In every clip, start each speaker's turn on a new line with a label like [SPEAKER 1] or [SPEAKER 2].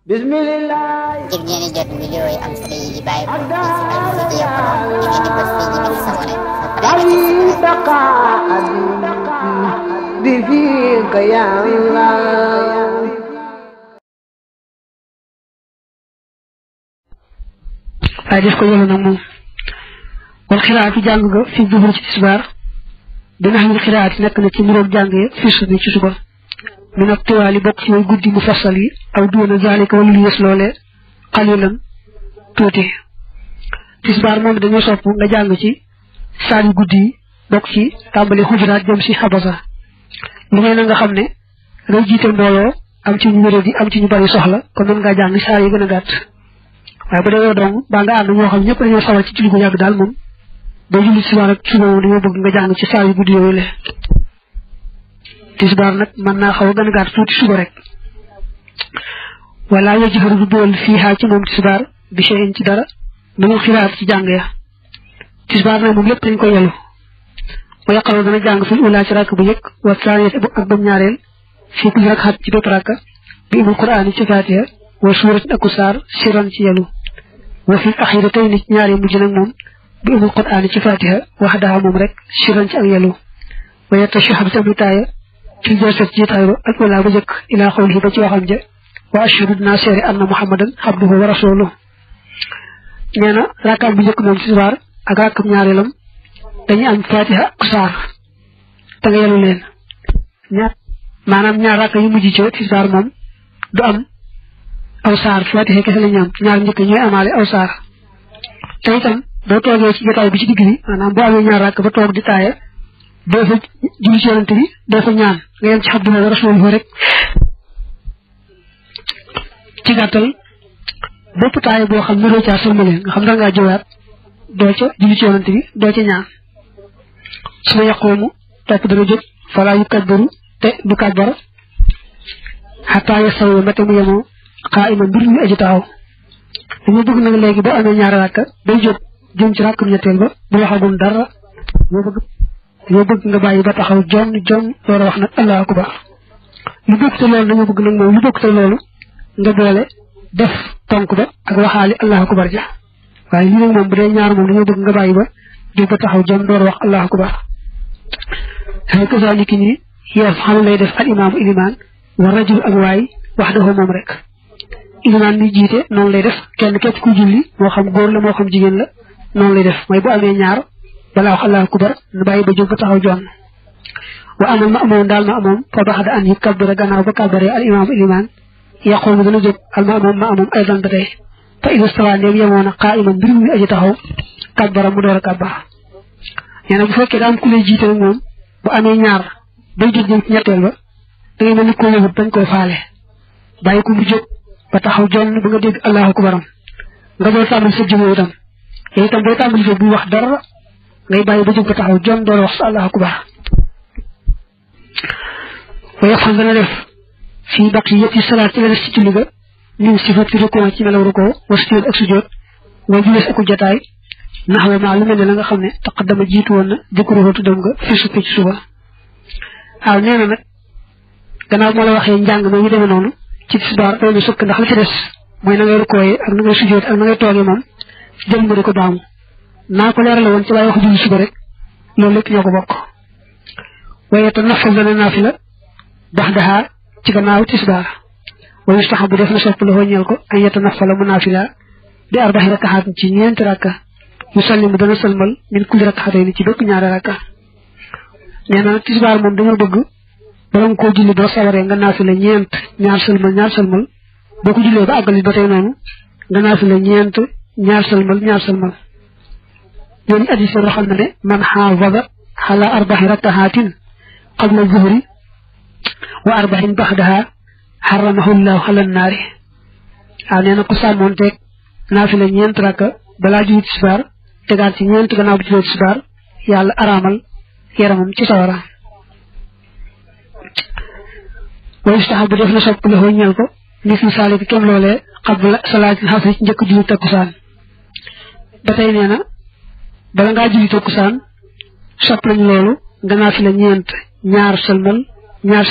[SPEAKER 1] Bismillah.
[SPEAKER 2] Ngir ngeen jot vidéo yi am solo yi bàyyi ko ci Al-Mouridiyyah di ngeen di bës fii ñu bind s'abonné
[SPEAKER 1] بفيك يا الله
[SPEAKER 3] waaye def ko yolu nag moom wal xiraatu jàng ga fi duhur ci tisbaar dina xam xiraat nekk na ci muroog jàng fi subi ci suba min ak tiwaali bokk ci way guddi mu fassal yi aw duuna zalika wala lu yes loole xalilan tuuti tisbaar moom dañoo sopp nga jàng ci saali guddi yi bokk ci tàmbali xujuraat jëm si xabasa lu ngay na nga xam ne day jiite mbooloo am ci ñu wéradi am ci ñu bari soxla kon mën ngaa jàng saar yi gën a gàtt waaye bu dee yow dong baa nga ànd ñoo xam ñëpp dañoo sawal ci julli gu yàgg daal moom boo julli tisbaar ak suba moom dañoo bëgg nga jàng ci saar yu guddi yooyu le tisbaar nag mën naa xaw a gën a gàtt tuuti suba rek wala yo jëfaru du bool fii xaa ci moom tisbaar bi shay'in ci dara mënul xiraat ci jàng ya tisbaar nag moom lépp dañ ko yelu wa yaqalu dana jàng fil ula ci rakk bu njëkk wa saaniyat ak bam ñaareel fii kulli rakkat ci bépp rakka bi umul qur'aan ci fatiha wa suuratin ak saar siran ci yelu wa fil axiratayni ci ñaari mujj nag moom bi umul qur'aan ci fatiha waxdaha moom rek siran ci ak yelu wa yatashahhadu tamit taaya ci jësat ci tayru ak wala bu njëkk ila xawlihi ba ci waxam ja wa ashhadu naa seere anna muhammadan abduhu wa rasuluhu nee na rakkaat bu njëkk moom tisbaar ak rakkam ñaareelam dañuy am fatiha ak saar te nga yelu leen maanaam ñaar rakk yu mujj ci tisbaar moom du am aw saar fatiha kese la ñu am ñaar njëkk ñooy amaale aw saar te itam boo toogee ci jotaay bi ci digg bi maanaam boo amee ñaar rakk ba toog di taaya doo fa julli ci yonent bi doo fa ñaan nga yem ci abduhu wa rasuluhu rek ci gàttal bépp taaya boo xam ne doo caa sëlmale nga xam da ngaa jëwaat doo ca julli ci yonent bi doo ca ñaan su ma yaqoomu topp dana jóg falaa yu kabbaru te du kabbara xataa yasaw mbete mu yemoo qaa'ima mbir mi aji taxaw dañu bëgg nag léegi boo amee ñaari rakka day jóg jëm ci rakkam ñetteel ba bu waxagum dara dañoo bëgg nga bàyyi ba taxaw jon door a wax nag allahu akbar lu bokk te loolu dañoo bëgg nag moom lu bokk te loolu nga boole def tonk ba ak waxaali allahu akbar ja waaye lii nag moom bu dee ñaar moom dañoo bëgg nga bàyyi ba jóg ba taxaw jon door a wax allahu akbar xëy kasaaliki ni yeef xam lay def al imaamu ilimaan wa rajul ak waay wax dafa moom rek ilimaan mi jiite noonu lay def kenn képp ku julli moo xam góor la moo xam jigéen la noonu lay def mooy bu amee ñaar balaa wax allahu akbar nu bàyyi ba jóg ba taxaw jon wa amal ma amoon daal ma amoon fa baxda an yi kabbara gannaaw ba kabbaree al imaamu ilimaan yaqoomu dana jóg al ma amoon aydan ba tey fa ida stawa ndéem yemoon a qaa'iman mbir mi aji taxaw kabbara mu door a kabbar nee na bu fekkee daa am ku lay jiite nag moom bu amee ñaar bay jóg jëm ci ñetteel ba da ngay mel ni koo yëgut bañ koy faale bàyyi ko mu jóg ba taxaw jonn ba nga dégg allahu akbaram nga doon tàmbali sa jëmoo itam yow itam booy tàmbali sa bu wax dara ngay bàyyi ba jóg ba taxaw jonn door wax sa allahu akbar wa yafal dana def fii baqiyati salaat ci la des ci julli ga min sifati rukoo ci melaw rukoo wa sujjóot ak sujjóot wa julees aku jotaay naxwa maa lu mel ne la nga xam ne taqaddama jiitu woon na dikruhu tuddam nga fi suppi ci suba waaw nee na nag gannaaw moo la waxee njàng ma ñu demee noonu ci tisbaar doy na sukk ndax la ci des mooy na ngay rukkooyee ak na ngay sujjóot ak na ngay toogee moom jël nga di ko baamu naa ko leerale woon ci waaye wax julli suba rek loolu lépp ñoo ko bokk waaye te nafal dana naafila baxdaha ci gannaaw tisbaar wa yustahabu def na sopp la ñeel ko ay yeta nafala mu naafila bi arbaxi rakkaxaat ci ñeenti rakka yu sallimu dana sëlmal min kulli rakkaxatay ni ci bépp ñaari rakka nee na tisbaar moom dañoo bëgg bala nga koo julli boo sawaree nga naafila ñeent ñaar sëlmal boo ko jullee ba àggali ba tey noonu nga naafila ñeent ñaar sëlmal ñooñu addis waxal na ne man xaafada xala arbaxi rakkaxaatin qabla zuhri wa arbaxin baxdaha xaramahu llahu ala naari waaw nee na ku sàmmoon teeg naafila ñeent rakka balaa julli tisbaar tegaat ci ñeent gannaaw bu jullee tisbaar yàlla araamal yaramam ci sawara wa yustahabu def na sopp la ñeel ko ni fi saalika kem loolee qabla salaatil xasri ci njëkk julli takkusaan ba tey nee na bala ngaa julli takkusaan sopp nañ loolu nga naafila ñeent ñaar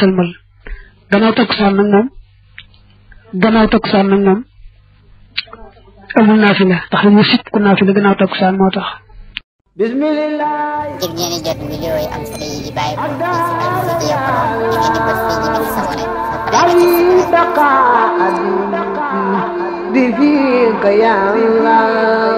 [SPEAKER 3] sëlmal gannaaw takkusaan nag moom gannaaw takkusaan nag moom amul naafila tax ñu sip ku naafila gannaaw takkusaan moo tax
[SPEAKER 1] bismillah
[SPEAKER 2] ngir ngeen di jot vidéo yi am solo yi bàyyi ko ci Al-Mouridiyyah Pro da ngeen di bës fii ñu bind s'abonner
[SPEAKER 1] بفيك يا الله